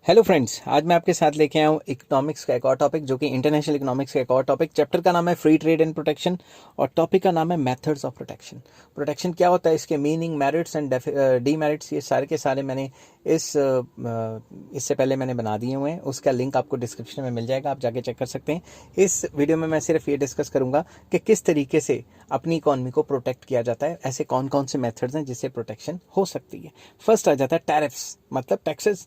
Hello friends, आज मैं आपके साथ लेके आया हूँ इकोनॉमिक्स का एक और टॉपिक, जो कि इंटरनेशनल इकोनॉमिक्स का एक और टॉपिक। चैप्टर का नाम है फ्री ट्रेड एंड प्रोटेक्शन और टॉपिक का नाम है मेथड्स ऑफ प्रोटेक्शन। प्रोटेक्शन क्या होता है, इसके मीनिंग, मेरिट्स एंड डीमेरिट्स, ये सारे के सारे मैंने इससे पहले मैंने बना दिए हुए हैं। उसका लिंक आपको डिस्क्रिप्शन में मिल जाएगा, आप जाके चेक कर सकते हैं। इस वीडियो में मैं सिर्फ ये डिस्कस करूंगा कि किस तरीके से अपनी इकॉनमी को प्रोटेक्ट किया जाता है, ऐसे कौन कौन से मेथड्स हैं जिससे प्रोटेक्शन हो सकती है। फर्स्ट आ जाता है टैरिफ्स, मतलब taxes.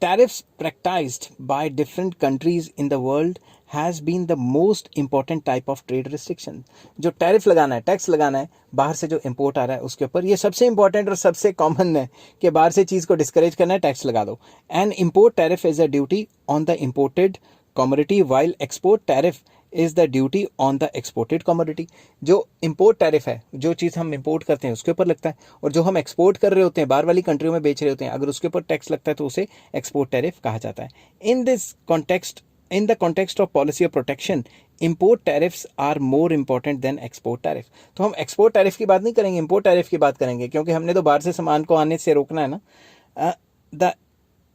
Tariffs practiced by different countries in the world has been the most important type of trade restriction। जो टैरिफ लगाना है, टैक्स लगाना है बाहर से जो इंपोर्ट आ रहा है उसके ऊपर, ये सबसे इंपॉर्टेंट और सबसे कॉमन है कि बाहर से चीज़ को डिस्करेज करना है, टैक्स लगा दो। And import tariff is a duty on the imported commodity while export tariff is the duty on the exported commodity. जो इंपोर्ट टैरिफ है, जो चीज़ हम इंपोर्ट करते हैं उसके ऊपर लगता है, और जो हम एक्सपोर्ट कर रहे होते हैं, बाहर वाली कंट्रियों में बेच रहे होते हैं, अगर उसके ऊपर टैक्स लगता है तो उसे एक्सपोर्ट टैरिफ कहा जाता है। In the context of policy of protection, import tariffs are more important than export tariff. तो हम एक्सपोर्ट टैरिफ की बात नहीं करेंगे, इम्पोर्ट टैरिफ की बात करेंगे, क्योंकि हमने तो बाहर से सामान को आने से रोकना है ना। The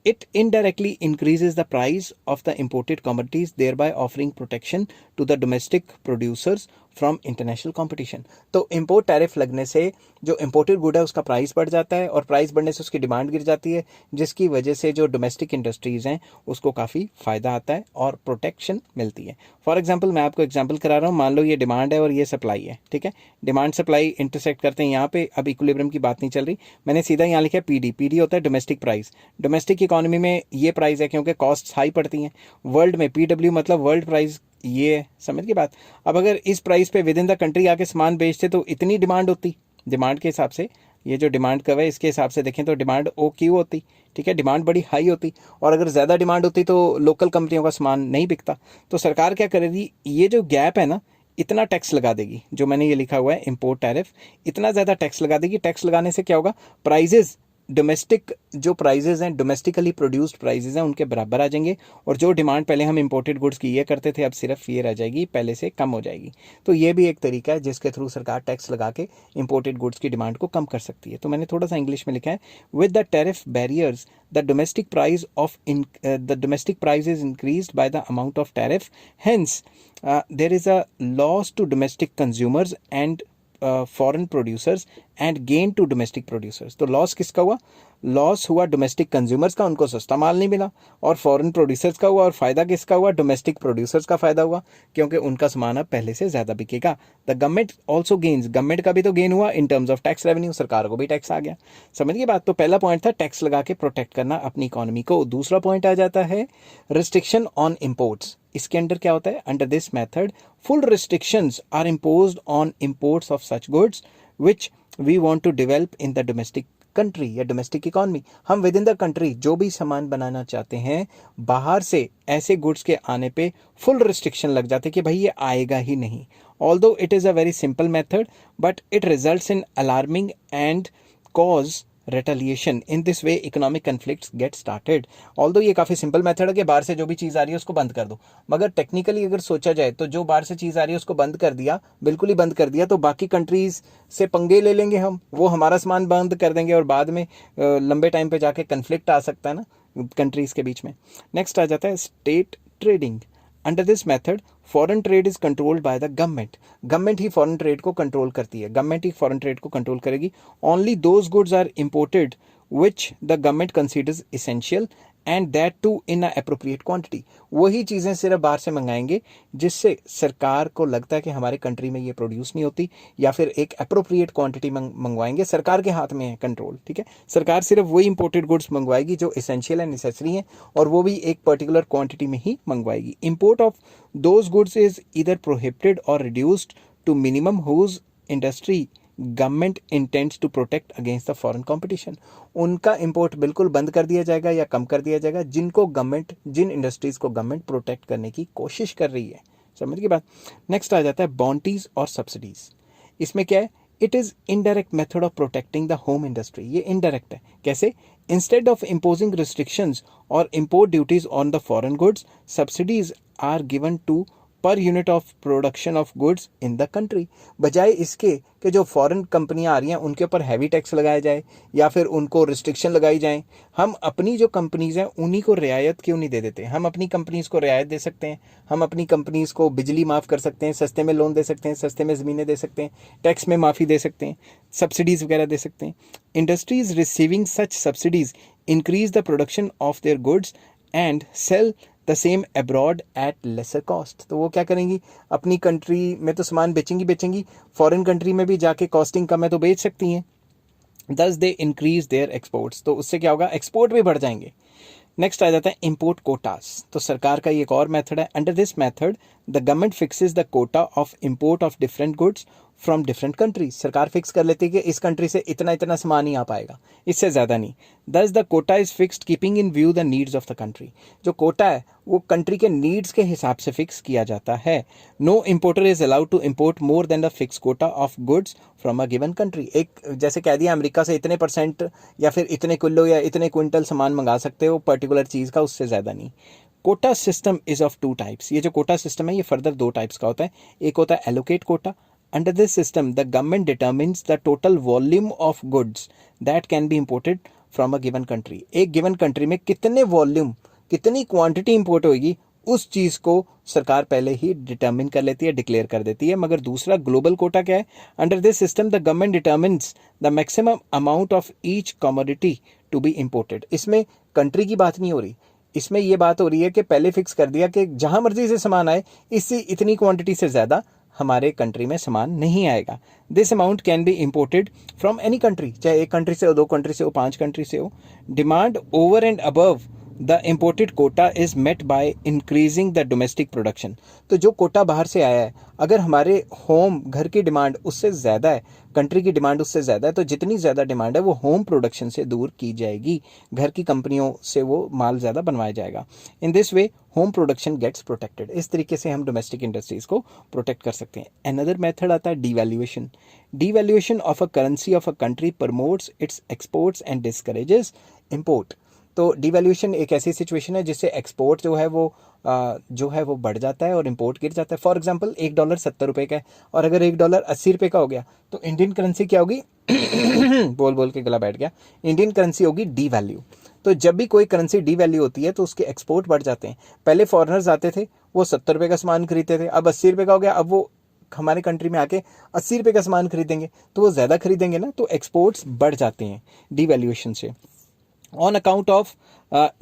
It indirectly increases the price of the imported commodities, thereby offering protection to the domestic producers from international competition। तो इम्पोर्ट टैरिफ लगने से जो इम्पोर्टेड गुड है उसका प्राइस बढ़ जाता है, और प्राइस बढ़ने से उसकी डिमांड गिर जाती है, जिसकी वजह से जो डोमेस्टिक इंडस्ट्रीज हैं उसको काफ़ी फ़ायदा आता है और प्रोटेक्शन मिलती है। फॉर एग्जांपल, मैं आपको एग्जांपल करा रहा हूँ। मान लो ये डिमांड है और ये सप्लाई है, ठीक है। डिमांड सप्लाई इंटरसेक्ट करते हैं यहाँ पे। अब इक्विलिब्रियम की बात नहीं चल रही, मैंने सीधा यहाँ लिखा है पीडी। पीडी होता है डोमेस्टिक प्राइस। डोमेस्टिक इकोनॉमी में ये प्राइस है क्योंकि कॉस्ट हाई पड़ती हैं। वर्ल्ड में पीडब्ल्यू मतलब वर्ल्ड प्राइस, ये है, समझ की बात। अब अगर इस प्राइस पे विद इन द कंट्री आके सामान बेचते तो इतनी डिमांड होती, डिमांड के हिसाब से, ये जो डिमांड कर्व है इसके हिसाब से देखें तो डिमांड ओ क्यू होती, ठीक है, डिमांड बड़ी हाई होती। और अगर ज़्यादा डिमांड होती तो लोकल कंपनियों का सामान नहीं बिकता। तो सरकार क्या करेगी, ये जो गैप है ना, इतना टैक्स लगा देगी। जो मैंने ये लिखा हुआ है इम्पोर्ट टैरिफ, इतना ज़्यादा टैक्स लगा देगी। टैक्स लगाने से क्या होगा, प्राइजेज, डोमेस्टिक जो प्राइजेज हैं, डोमेस्टिकली प्रोड्यूस्ड प्राइजेज हैं, उनके बराबर आ जाएंगे। और जो डिमांड पहले हम इंपोर्टेड गुड्स की ये करते थे, अब सिर्फ ये रह जाएगी, पहले से कम हो जाएगी। तो ये भी एक तरीका है जिसके थ्रू सरकार टैक्स लगा के इंपोर्टेड गुड्स की डिमांड को कम कर सकती है। तो मैंने थोड़ा सा इंग्लिश में लिखा है, with the tariff barriers the domestic price is increased by the amount of tariff, hence there is a loss to domestic consumers and foreign producers and gain to domestic producers. तो loss किसका हुआ, loss हुआ domestic consumers का, उनको सस्ता माल नहीं मिला, और फॉरेन प्रोड्यूसर्स का हुआ, और फायदा किसका हुआ, डोमेस्टिक प्रोड्यूसर्स का फायदा हुआ, क्योंकि उनका सामान अब पहले से ज्यादा बिकेगा। The government also gains, government का भी तो गेन हुआ in terms of tax revenue, सरकार को भी टैक्स आ गया। समझ गए बात। तो पहला पॉइंट था टैक्स लगा के प्रोटेक्ट करना अपनी इकोनॉमी को। दूसरा पॉइंट आ जाता है रिस्ट्रिक्शन ऑन इम्पोर्ट्स। इसके अंडर क्या होता है, under this method full restrictions are imposed on imports of such goods which we want to develop in the domestic country या domestic economy। हम विद इन द कंट्री जो भी सामान बनाना चाहते हैं, बाहर से ऐसे गुड्स के आने पे फुल रिस्ट्रिक्शन लग जाते कि भाई ये आएगा ही नहीं। Although it is a very simple method, but it results in alarming and cause retaliation। in this way economic conflicts get started। although ये काफ़ी सिंपल मेथड है कि बाहर से जो भी चीज़ आ रही है उसको बंद कर दो, मगर टेक्निकली अगर सोचा जाए तो जो बाहर से चीज़ आ रही है उसको बंद कर दिया, बिल्कुल ही बंद कर दिया, तो बाकी कंट्रीज से पंगे ले लेंगे हम, वो हमारा सामान बंद कर देंगे, और बाद में लंबे टाइम पे जाके कन्फ्लिक्ट आ सकता है ना कंट्रीज के बीच में। नेक्स्ट आ जाता है state trading. Under this method foreign trade is controlled by the government. Government ही फॉरेन ट्रेड को कंट्रोल करती है, गवर्नमेंट ही फॉरेन ट्रेड को कंट्रोल करेगी। Only those goods are imported which the government considers essential and that too in a appropriate quantity. वही चीज़ें सिर्फ बाहर से मंगाएंगे जिससे सरकार को लगता है कि हमारे कंट्री में ये प्रोड्यूस नहीं होती, या फिर एक एप्रोप्रिएट क्वांटिटी मंगवाएंगे। सरकार के हाथ में है कंट्रोल, ठीक है। सरकार सिर्फ वही इंपोर्टेड गुड्स मंगवाएगी जो इसेंशियल एंड नेसेसरी हैं, और वो भी एक पर्टिकुलर क्वांटिटी में ही मंगवाएगी। Import of those goods is either prohibited और reduced to minimum whose industry government intends to protect against the foreign competition. उनका इंपोर्ट बिल्कुल बंद कर दिया जाएगा या कम कर दिया जाएगा जिनको गवर्नमेंट, जिन इंडस्ट्रीज को गवर्नमेंट प्रोटेक्ट करने की कोशिश कर रही है। समझ की बात। नेक्स्ट आ जाता है बॉन्टीज और सब्सिडीज। इसमें क्या है, it is indirect method of protecting the home industry. ये इनडायरेक्ट है, कैसे, instead of imposing restrictions or import duties on the foreign goods, subsidies are given to per unit of production of goods in the country, बजाय इसके कि जो foreign कंपनियां आ रही हैं उनके ऊपर हैवी टैक्स लगाया जाए या फिर उनको रिस्ट्रिक्शन लगाई जाए। हम अपनी जो कंपनीज हैं उन्हीं को रियायत क्यों नहीं दे देते? हम अपनी कंपनीज को रियायत दे सकते हैं, हम अपनी कंपनीज को बिजली माफ़ कर सकते हैं, सस्ते में लोन दे सकते हैं, सस्ते में ज़मीनें दे सकते हैं, टैक्स में माफ़ी दे सकते हैं, सब्सिडीज़ वगैरह दे सकते हैं। Industries receiving such subsidies increase the production of their goods and sell the same abroad at lesser cost. तो वो क्या करेंगी? अपनी कंट्री में तो सामान बेचेंगी, फॉरेन कंट्री में भी जाके कॉस्टिंग कम है तो बेच सकती हैं। दस दे इंक्रीज देयर एक्सपोर्ट्स, तो उससे क्या होगा? एक्सपोर्ट भी बढ़ जाएंगे। नेक्स्ट आ जाता है इम्पोर्ट कोटास। तो सरकार का ये एक और मेथड है। Under this method the government fixes the Kota of import of different goods from different countries. सरकार फिक्स कर लेती है कि इस कंट्री से इतना इतना सामान ही आ पाएगा, इससे ज़्यादा नहीं। Thus the quota is fixed keeping in view the needs of the country. जो कोटा है वो कंट्री के नीड्स के हिसाब से फिक्स किया जाता है। No importer is allowed to import more than the fix quota of goods from a given country. एक जैसे कह दिया अमेरिका से इतने % या फिर इतने किलो या इतने क्विंटल सामान मंगा सकते हो पर्टिकुलर चीज़ का, उससे ज़्यादा नहीं। Quota system is of 2 types. ये जो कोटा सिस्टम है ये फर्दर 2 टाइप्स का होता है। एक होता है allocate quota. Under this system, the government determines the total volume of goods that can be imported from a given country. एक given country में कितने वॉल्यूम, कितनी क्वांटिटी इंपोर्ट होगी, उस चीज़ को सरकार पहले ही डिटर्मिन कर लेती है, डिक्लेयर कर देती है। मगर दूसरा ग्लोबल कोटा क्या है? Under this system the government determines the maximum amount of each commodity to be imported. इसमें कंट्री की बात नहीं हो रही, इसमें यह बात हो रही है कि पहले फिक्स कर दिया कि जहां मर्जी से सामान आए, इससे इतनी क्वांटिटी से ज़्यादा हमारे कंट्री में सामान नहीं आएगा। This amount can be imported from any country, चाहे एक कंट्री से हो, 2 कंट्री से हो, 5 कंट्री से हो। Demand over and above the imported quota is met by increasing the domestic production. तो जो कोटा बाहर से आया है, अगर हमारे होम घर की डिमांड उससे ज़्यादा है, कंट्री की डिमांड उससे ज़्यादा है, तो जितनी ज़्यादा डिमांड है वो होम प्रोडक्शन से दूर की जाएगी, घर की कंपनियों से वो माल ज़्यादा बनवाया जाएगा। In this way home production gets protected. इस तरीके से हम डोमेस्टिक इंडस्ट्रीज़ को प्रोटेक्ट कर सकते हैं। अनदर मेथड आता है devaluation. Devaluation of a currency of a country promotes it's exports and discourages import. तो डिवैल्यूएशन एक ऐसी सिचुएशन है जिससे एक्सपोर्ट जो है वो बढ़ जाता है और इंपोर्ट गिर जाता है। फॉर एग्जांपल $1 70 रुपये का है और अगर $1 80 रुपये का हो गया तो इंडियन करेंसी क्या होगी? बोल बोल के गला बैठ गया। इंडियन करेंसी होगी डी वैल्यू। तो जब भी कोई करेंसी डी वैल्यू होती है तो उसके एक्सपोर्ट बढ़ जाते हैं। पहले फॉरेनर्स आते थे, वो 70 रुपये का सामान खरीदते थे, अब 80 रुपये का हो गया, अब वो हमारे कंट्री में आके 80 रुपये का सामान खरीदेंगे, तो वो ज़्यादा खरीदेंगे ना, तो एक्सपोर्ट्स बढ़ जाते हैं डीवैल्यूएशन से। ऑन अकाउंट ऑफ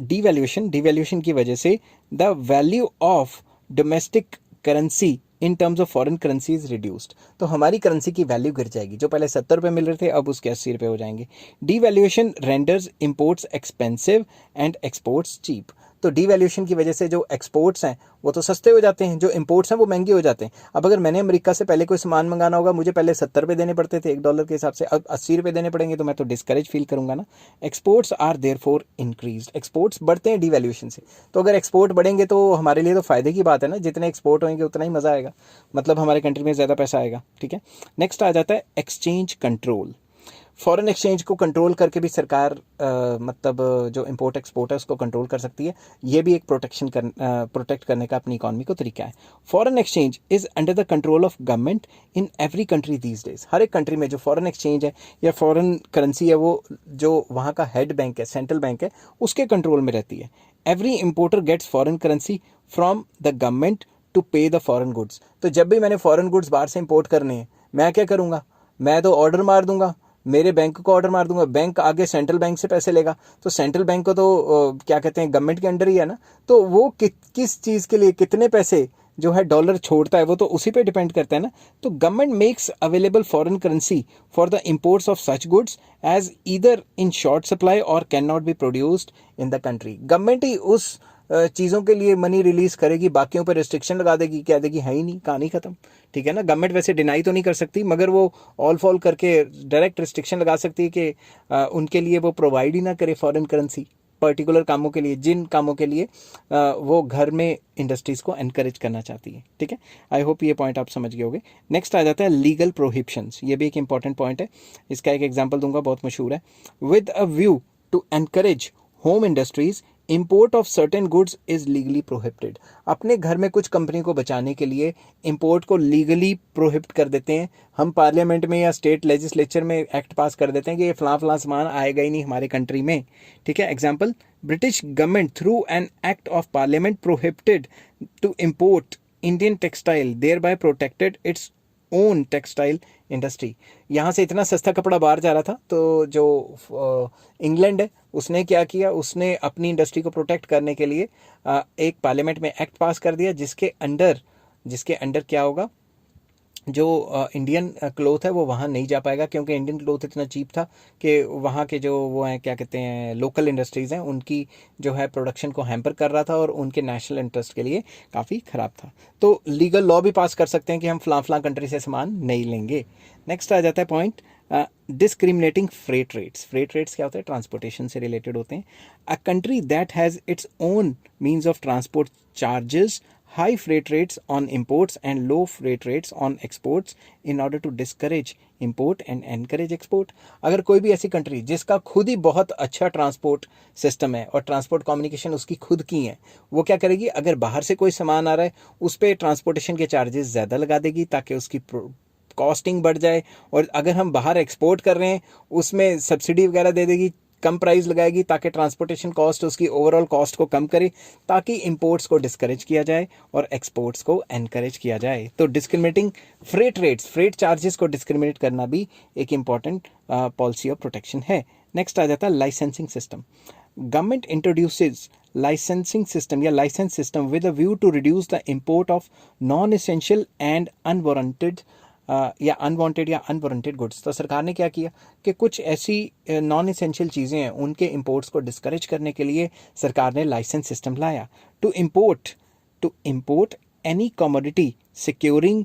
डिवैल्यूएशन की वजह से the value of domestic currency in terms of foreign currency is reduced. तो हमारी करेंसी की वैल्यू गिर जाएगी, जो पहले 70 रुपये मिल रहे थे अब उसके 80 रुपये हो जाएंगे। Devaluation renders imports expensive and exports cheap. तो डीवैल्यूएशन की वजह से जो एक्सपोर्ट्स हैं वो तो सस्ते हो जाते हैं, जो इंपोर्ट्स हैं वो महंगे हो जाते हैं। अब अगर मैंने अमेरिका से पहले कोई सामान मंगाना होगा, मुझे पहले 70 रुपये देने पड़ते थे $1 के हिसाब से, अब 80 रुपये देने पड़ेंगे, तो मैं तो डिस्करेज फील करूंगा ना। Exports are therefore increased. Exports बढ़ते हैं डीवैल्यूएशन से। तो अगर एक्सपोर्ट बढ़ेंगे तो हमारे लिए तो फायदे की बात है ना, जितने एक्सपोर्ट होंगे उतना ही मज़ा आएगा, मतलब हमारे कंट्री में ज़्यादा पैसा आएगा। ठीक है, नेक्स्ट आ जाता है एक्सचेंज कंट्रोल। फॉरेन एक्सचेंज को कंट्रोल करके भी सरकार मतलब जो इंपोर्ट एक्सपोर्ट है उसको कंट्रोल कर सकती है। ये भी एक प्रोटेक्ट करने का अपनी इकॉनमी को तरीका है। Foreign exchange is under the control of government in every country these days. हर एक कंट्री में जो फॉरेन एक्सचेंज है या फॉरेन करेंसी है, वो जो वहाँ का हेड बैंक है, सेंट्रल बैंक है, उसके कंट्रोल में रहती है। Every importer gets foreign currency from the government to pay the foreign goods. तो जब भी मैंने फॉरेन गुड्स बाहर से इंपोर्ट करने हैं, मैं क्या करूँगा? मैं तो ऑर्डर मार दूंगा, मेरे बैंक को ऑर्डर मार दूंगा, बैंक आगे सेंट्रल बैंक से पैसे लेगा, तो सेंट्रल बैंक को तो क्या कहते हैं, गवर्नमेंट के अंडर ही है ना। तो वो किस चीज़ के लिए कितने पैसे जो है डॉलर छोड़ता है वो तो उसी पे डिपेंड करता है ना। तो government makes available foreign currency for the imports of such goods as either in short supply और can not be produced in the country. Government ही उस चीज़ों के लिए मनी रिलीज करेगी, बाकियों पर रिस्ट्रिक्शन लगा देगी, क्या देगी, है ही नहीं, कहानी खत्म। ठीक है ना, गवर्नमेंट वैसे डिनाई तो नहीं कर सकती, मगर वो ऑल फॉल करके डायरेक्ट रिस्ट्रिक्शन लगा सकती है कि उनके लिए वो प्रोवाइड ही ना करे फॉरेन करेंसी पर्टिकुलर कामों के लिए, जिन कामों के लिए वो घर में इंडस्ट्रीज़ को एनकरेज करना चाहती है। ठीक है, आई होप ये पॉइंट आप समझ गए होंगे। नेक्स्ट आ जाता है लीगल प्रोहिबिशंस। ये भी एक इंपॉर्टेंट पॉइंट है, इसका एक एग्जाम्पल दूंगा, बहुत मशहूर है। With a view to encourage home industries import of certain goods is legally prohibited. अपने घर में कुछ कंपनी को बचाने के लिए इम्पोर्ट को लीगली प्रोहिबिट कर देते हैं। हम पार्लियामेंट में या स्टेट लेजिस्लेचर में एक्ट पास कर देते हैं कि ये फलां सामान आएगा ही नहीं हमारे कंट्री में, ठीक है। Example, British government through an act of parliament prohibited to import Indian textile, thereby protected its own textile industry. यहाँ से इतना सस्ता कपड़ा बाहर जा रहा था, तो जो इंग्लैंड है उसने क्या किया, उसने अपनी इंडस्ट्री को प्रोटेक्ट करने के लिए एक पार्लियामेंट में एक्ट पास कर दिया जिसके अंडर क्या होगा, जो इंडियन क्लोथ है वो वहाँ नहीं जा पाएगा, क्योंकि इंडियन क्लोथ इतना चीप था कि वहाँ के जो वो हैं क्या कहते हैं लोकल इंडस्ट्रीज़ हैं उनकी जो है प्रोडक्शन को हैम्पर कर रहा था और उनके नेशनल इंटरेस्ट के लिए काफ़ी ख़राब था। तो लीगल लॉ भी पास कर सकते हैं कि हम फलां कंट्री से सामान नहीं लेंगे। नेक्स्ट आ जाता है point, discriminating freight rates. Freight rates क्या होते हैं, ट्रांसपोर्टेशन से रिलेटेड होते हैं। A country that has its own means of transport charges high freight rates on imports and low freight rates on exports in order to discourage import and encourage export। अगर कोई भी ऐसी country जिसका खुद ही बहुत अच्छा ट्रांसपोर्ट सिस्टम है और ट्रांसपोर्ट कम्युनिकेशन उसकी खुद की है, वो क्या करेगी, अगर बाहर से कोई सामान आ रहा है उस पर ट्रांसपोर्टेशन के चार्जेस ज़्यादा लगा देगी ताकि उसकी कॉस्टिंग बढ़ जाए, और अगर हम बाहर एक्सपोर्ट कर रहे हैं उसमें सब्सिडी वगैरह दे देगी, कम प्राइस लगाएगी ताकि ट्रांसपोर्टेशन कॉस्ट उसकी ओवरऑल कॉस्ट को कम करे, ताकि इंपोर्ट्स को डिस्करेज किया जाए और एक्सपोर्ट्स को एनकरेज किया जाए। तो discriminating freight rates, freight charges को डिस्क्रिमिनेट करना भी एक इंपॉर्टेंट पॉलिसी ऑफ प्रोटेक्शन है। नेक्स्ट आ जाता है licensing system. Government introduces licensing system या license system with a view to reduce the import of non-essential and unwarranted या अनवांटेड गुड्स। तो सरकार ने क्या किया कि कुछ ऐसी नॉन एसेंशियल चीज़ें हैं उनके इंपोर्ट्स को डिस्करेज करने के लिए सरकार ने लाइसेंस सिस्टम लाया। To import any commodity securing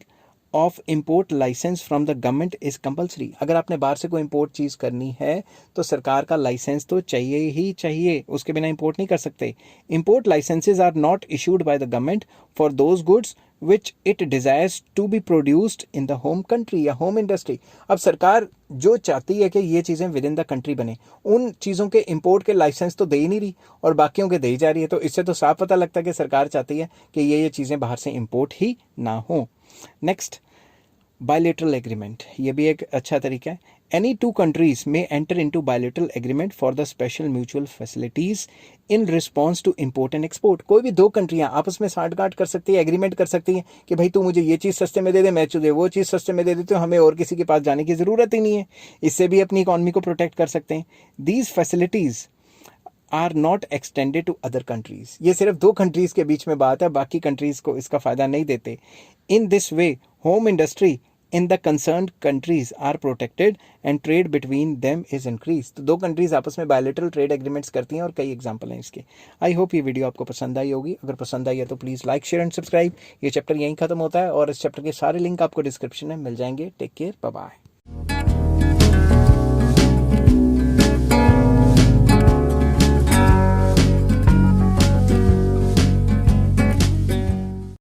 of import licence from the government is compulsory. अगर आपने बाहर से कोई इम्पोर्ट चीज़ करनी है तो सरकार का लाइसेंस तो चाहिए ही चाहिए, उसके बिना इम्पोर्ट नहीं कर सकते। Import licences are not issued by the government for those goods which it desires to be produced in the home country या होम इंडस्ट्री। अब सरकार जो चाहती है कि ये चीज़ें विद इन द कंट्री बने, उन चीज़ों के इंपोर्ट के लाइसेंस तो दे ही नहीं रही और बाकियों के दे ही जा रही है। तो इससे तो साफ पता लगता है कि सरकार चाहती है कि ये चीज़ें बाहर से इंपोर्ट ही ना हो। नेक्स्ट, बायलेटरल एग्रीमेंट, ये भी एक अच्छा तरीका है। एनी टू कंट्रीज में enter into bilateral agreement for the special mutual facilities in response to import and export. कोई भी दो कंट्रियां आपस में साठगांठ कर सकती है, एग्रीमेंट कर सकती हैं कि भाई तू मुझे ये चीज़ सस्ते में दे दे, मैं तुझे वो चीज़ सस्ते में दे देती हूँ, हमें और किसी के पास जाने की ज़रूरत ही नहीं है। इससे भी अपनी इकॉनमी को प्रोटेक्ट कर सकते हैं। These facilities are not extended to other countries. ये सिर्फ दो कंट्रीज के बीच में बात है, बाकी कंट्रीज को इसका फायदा नहीं देते। In this way home industry in the concerned countries are protected and trade between them is increase. तो दो कंट्रीज आपस में बायलेटरल ट्रेड एग्रीमेंट्स करती हैं और कई एग्जांपल हैं इसके। आई होप ये वीडियो आपको पसंद आई होगी। अगर पसंद आई है तो please like, share and subscribe. ये चैप्टर यहीं खत्म होता है और इस चैप्टर के सारे लिंक आपको डिस्क्रिप्शन में मिल जाएंगे। Take care, bye bye.